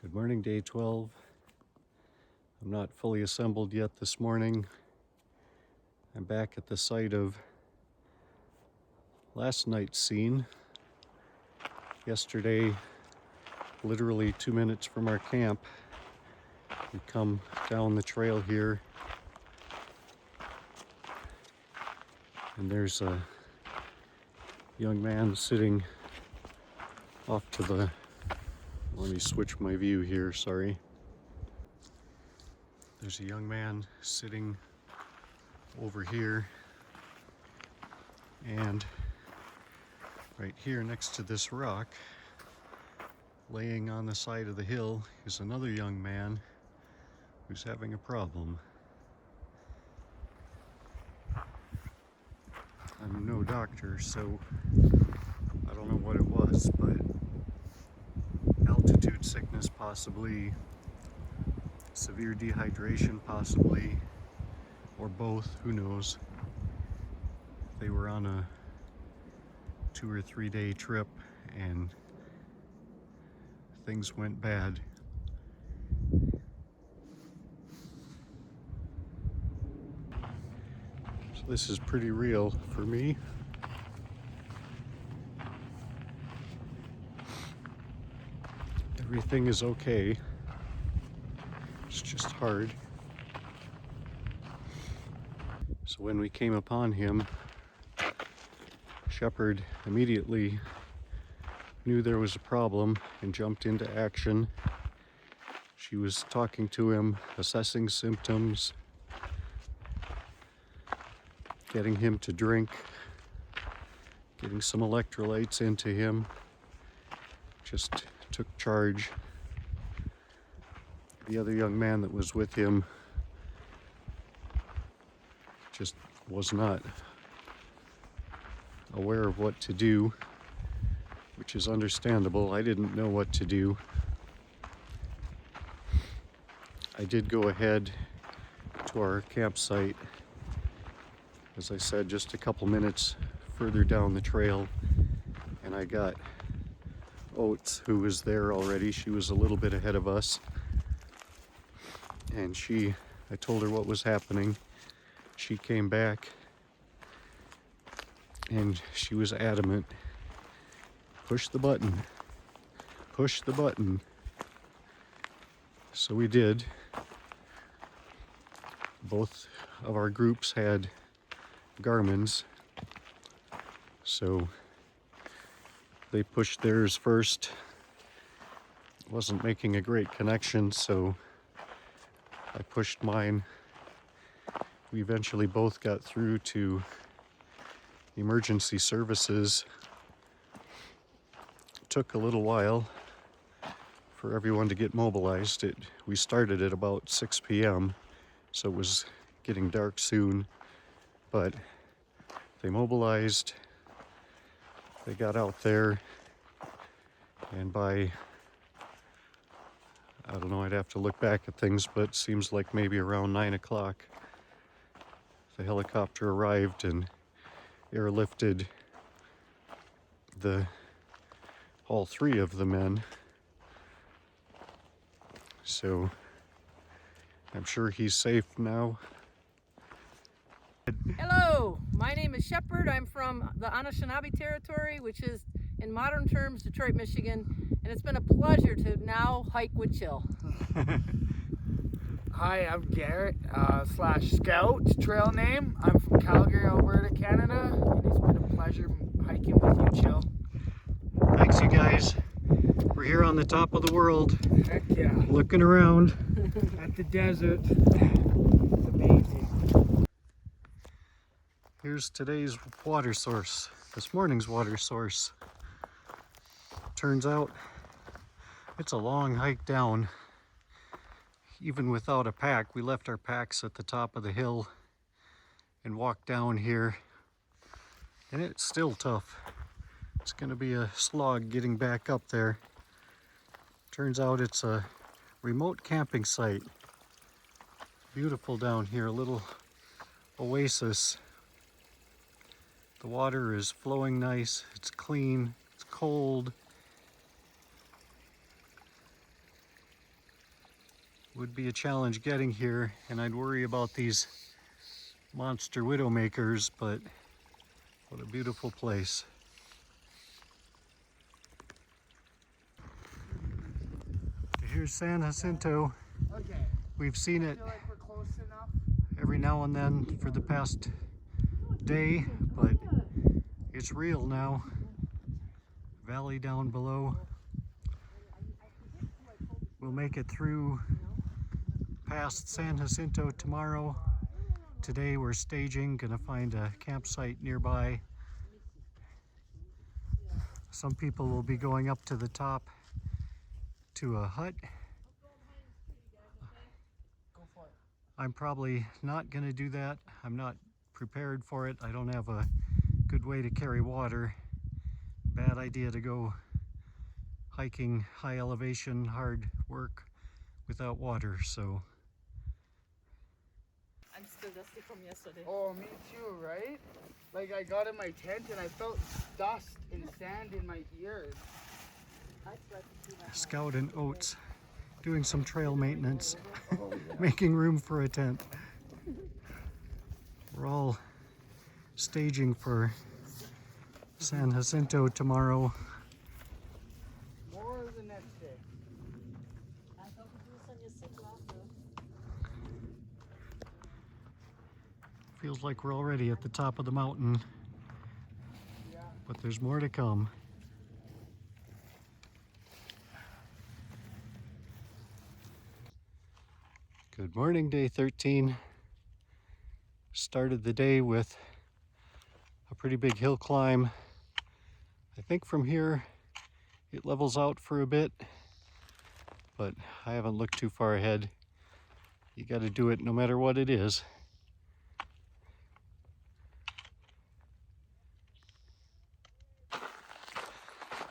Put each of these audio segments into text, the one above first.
Good morning, day 12. I'm not fully assembled yet this morning. I'm back at the site of last night's scene. Yesterday, literally 2 minutes from our camp, we come down the trail here, and there's a young man sitting off to the, let me switch my view here, sorry. There's a young man sitting over here, and right here next to this rock, laying on the side of the hill, is another young man who's having a problem. I'm no doctor, so I don't know what it was, but altitude sickness possibly, severe dehydration possibly, or both, who knows. They were on a 2 or 3 day trip and things went bad. So this is pretty real for me. Everything is okay. It's just hard. So when we came upon him, Shepard immediately knew there was a problem and jumped into action. She was talking to him, assessing symptoms, getting him to drink, getting some electrolytes into him. Just took charge. The other young man that was with him just was not aware of what to do, which is understandable. I didn't know what to do. I did go ahead to our campsite, as I said, just a couple minutes further down the trail, and I got Oates, who was there already. She was a little bit ahead of us, and I told her what was happening. She came back and she was adamant. Push the button. Push the button. So we did. Both of our groups had Garmin's, so they pushed theirs first. Wasn't making a great connection, so I pushed mine. We eventually both got through to emergency services. It took a little while for everyone to get mobilized. We started at about 6 p.m., so it was getting dark soon, but they mobilized, they got out there, and by, I don't know, I'd have to look back at things, but it seems like maybe around 9 o'clock, the helicopter arrived and airlifted all three of the men. So I'm sure he's safe now. Hello, my name is Shepard. I'm from the Anishinaabe territory, which is in modern terms Detroit, Michigan, and it's been a pleasure to now hike with Chill. Hi, I'm Garrett, slash Scout, trail name. I'm from Calgary, Alberta, Canada, and it's been a pleasure hiking with you, Chill. Thanks, you guys. We're here on the top of the world. Heck yeah. Looking around. At the desert. It's amazing. Here's today's water source, this morning's water source. Turns out it's a long hike down. Even without a pack, we left our packs at the top of the hill and walked down here, and it's still tough. It's gonna be a slog getting back up there. Turns out it's a remote camping site. Beautiful down here, a little oasis. The water is flowing nice, it's clean, it's cold. would be a challenge getting here, and I'd worry about these monster widowmakers, but what a beautiful place. Here's San Jacinto. Okay. We've seen I it feel like we're close enough. every now and then for the past day, but it's real now. Valley down below. We'll make it through past San Jacinto tomorrow. Today we're staging, gonna find a campsite nearby. Some people will be going up to the top to a hut. I'm probably not gonna do that. I'm not prepared for it. I don't have a good way to carry water. Bad idea to go hiking high elevation, hard work without water, so. I'm still dusty from yesterday. Oh, me too, right? Like I got in my tent and I felt dust and sand in my ears. Scout and Oates doing some trail maintenance, making room for a tent. We're all staging for San Jacinto tomorrow. More the next day. Feels like we're already at the top of the mountain, Yeah. but there's more to come. Good morning, day 13. Started the day with a pretty big hill climb. I think from here it levels out for a bit, but I haven't looked too far ahead. You got to do it no matter what it is.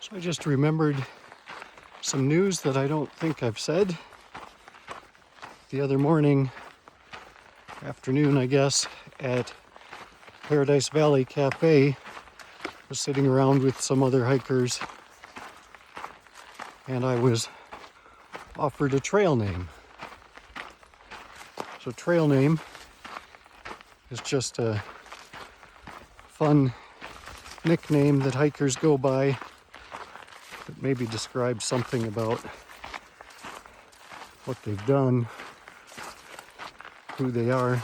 So I just remembered some news that I don't think I've said. The other morning, afternoon I guess, at Paradise Valley Cafe, I was sitting around with some other hikers and I was offered a trail name. So trail name is just a fun nickname that hikers go by that maybe describes something about what they've done, who they are.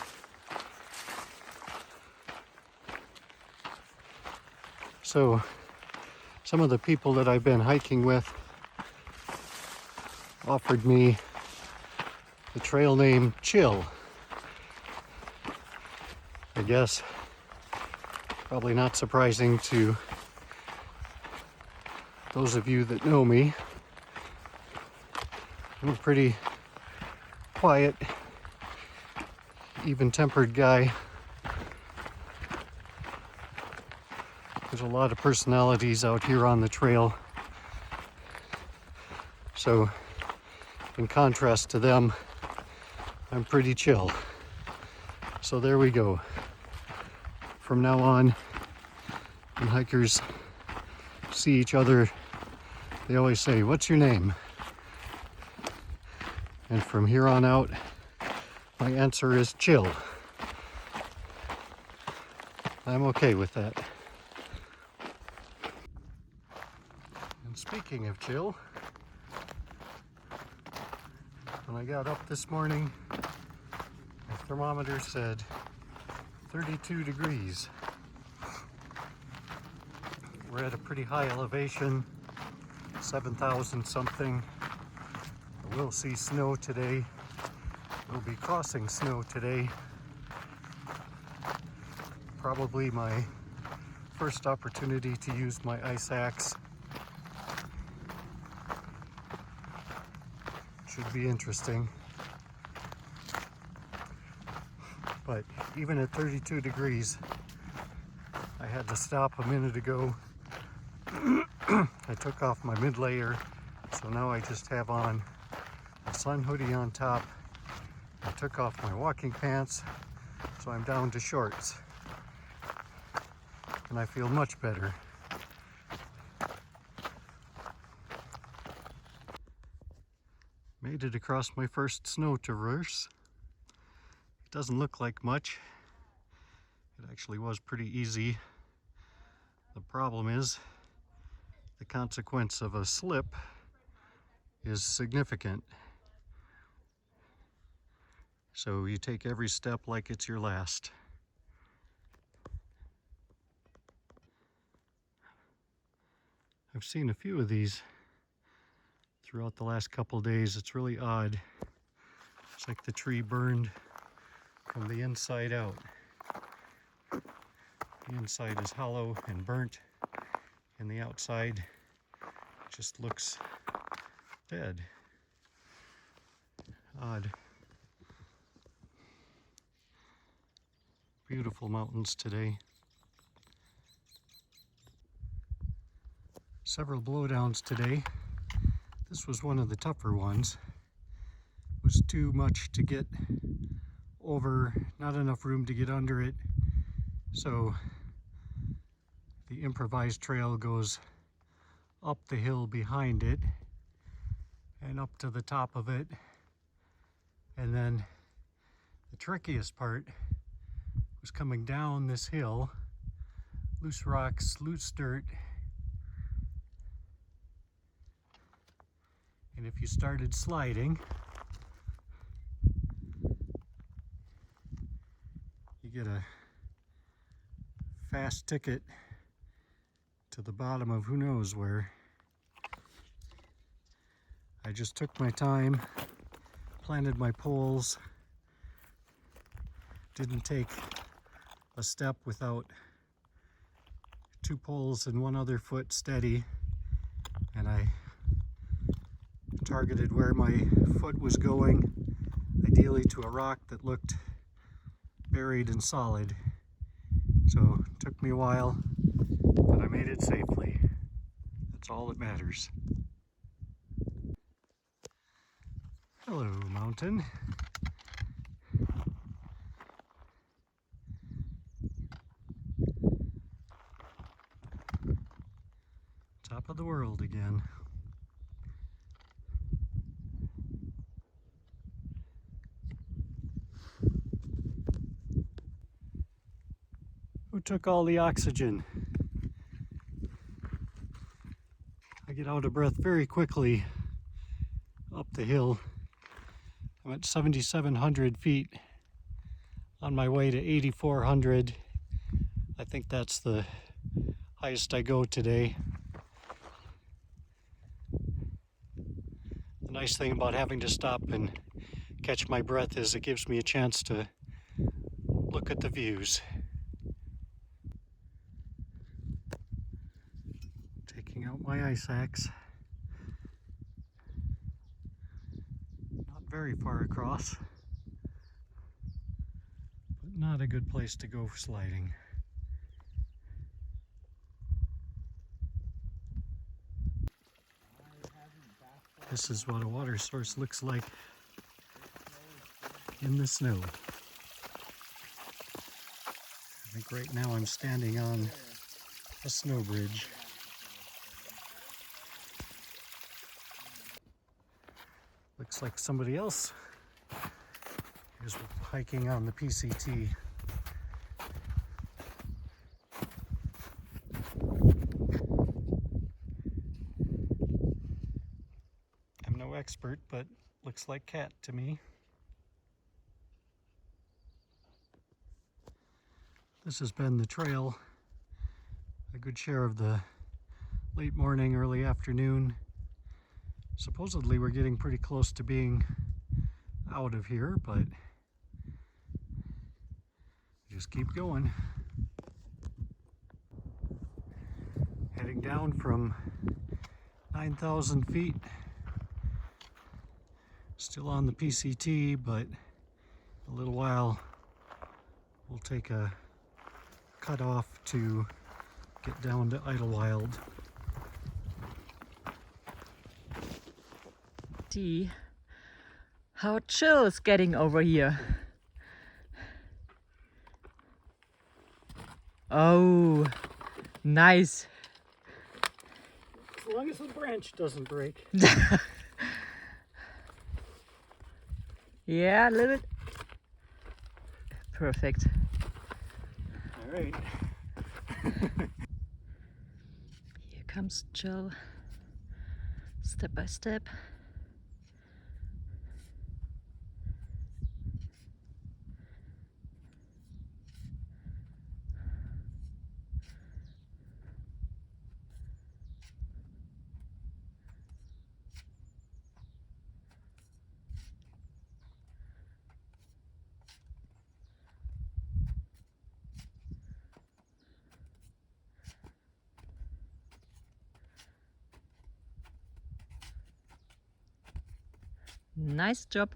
So some of the people that I've been hiking with offered me the trail name Chill. I guess probably not surprising to those of you that know me. I'm a pretty quiet, even-tempered guy. There's a lot of personalities out here on the trail. So, in contrast to them, I'm pretty chill. So there we go. From now on, when hikers see each other, they always say, "What's your name?" And from here on out, my answer is Chill. I'm okay with that. And speaking of chill, when I got up this morning, my thermometer said 32 degrees. We're at a pretty high elevation, 7,000 something. We'll see snow today. We'll be crossing snow today. Probably my first opportunity to use my ice axe. Should be interesting. But even at 32 degrees, I had to stop a minute ago. I took off my mid layer, so now I just have on a sun hoodie on top. I took off my walking pants, so I'm down to shorts. And I feel much better. Made it across my first snow traverse. It doesn't look like much. It actually was pretty easy. The problem is the consequence of a slip is significant. So you take every step like it's your last. I've seen a few of these throughout the last couple days. It's really odd. It's like the tree burned from the inside out. The inside is hollow and burnt, and the outside just looks dead. Odd. Beautiful mountains today. Several blowdowns today. This was one of the tougher ones. It was too much to get over, not enough room to get under it. So the improvised trail goes up the hill behind it and up to the top of it. And then the trickiest part was coming down this hill, loose rocks, loose dirt. And if you started sliding, you get a fast ticket to the bottom of who knows where. I just took my time, planted my poles, didn't take a step without 2 poles and 1 other foot steady, and I targeted where my foot was going, ideally to a rock that looked buried and solid. So it took me a while, but I made it safely. That's all that matters. Hello, mountain. Top of the world again. Who took all the oxygen? I get out of breath very quickly up the hill. I'm at 7,700 feet on my way to 8,400. I think that's the highest I go today. The nice thing about having to stop and catch my breath is it gives me a chance to look at the views. Taking out my ice axe. Not very far across, but not a good place to go sliding. This is what a water source looks like in the snow. I think right now I'm standing on a snow bridge. Looks like somebody else is hiking on the PCT. I'm no expert, but looks like cat to me. This has been the trail a good share of the late morning, early afternoon. Supposedly we're getting pretty close to being out of here, but just keep going. Heading down from 9,000 feet. Still on the PCT, but a little while we'll take a cut off to get down to Idlewild. See how chill it's getting over here. Oh, nice. As long as the branch doesn't break. Yeah, a little bit. Perfect. All right. Here comes Jill, step by step. Nice job.